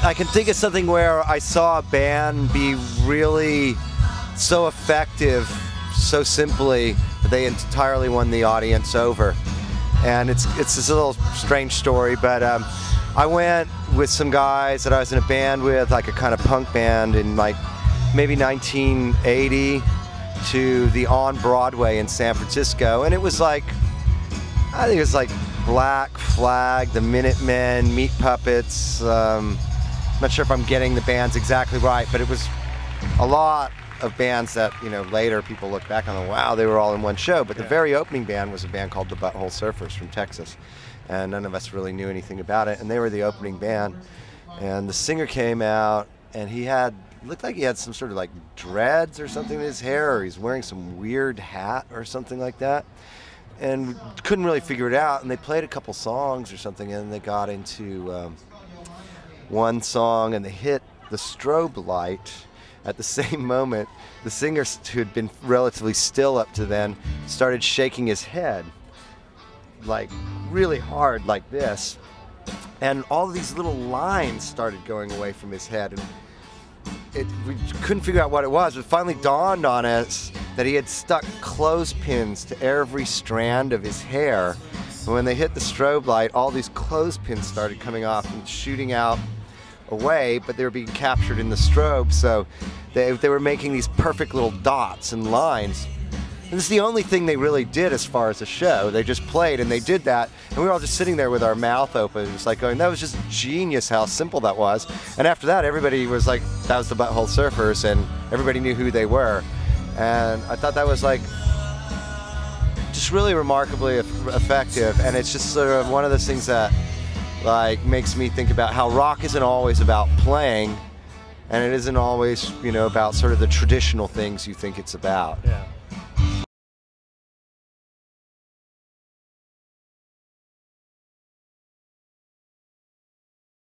I can think of something where I saw a band be really so effective, so simply, that they entirely won the audience over. And it's this little strange story, but I went with some guys that I was in a band with, like a kind of punk band, in like maybe 1980 to the On Broadway in San Francisco, and it was like, I think it was like Black Flag, the Minutemen, Meat Puppets. I'm not sure if I'm getting the bands exactly right, but it was a lot of bands that, you know, later people look back on and wow, they were all in one show. But the very opening band was a band called the Butthole Surfers from Texas, and none of us really knew anything about it, and they were the opening band. And the singer came out, and he looked like he had some sort of like dreads or something in his hair, or he's wearing some weird hat or something like that, and couldn't really figure it out. And they played a couple songs or something, and they got into one song, and they hit the strobe light. At the same moment, the singer, who had been relatively still up to then, started shaking his head like really hard, like this, and all of these little lines started going away from his head, and we couldn't figure out what it was. It finally dawned on us that he had stuck clothespins to every strand of his hair, and when they hit the strobe light, all these clothespins started coming off and shooting out away, but they were being captured in the strobe, so they were making these perfect little dots and lines. And this is the only thing they really did as far as the show. They just played, and they did that, and we were all just sitting there with our mouth open, just like going, that was just genius how simple that was. And after that, everybody was like, that was the Butthole Surfers, and everybody knew who they were. And I thought that was like just really remarkably effective, and it's just sort of one of those things that like makes me think about how rock isn't always about playing, and it isn't always, you know, about sort of the traditional things you think it's about. Yeah.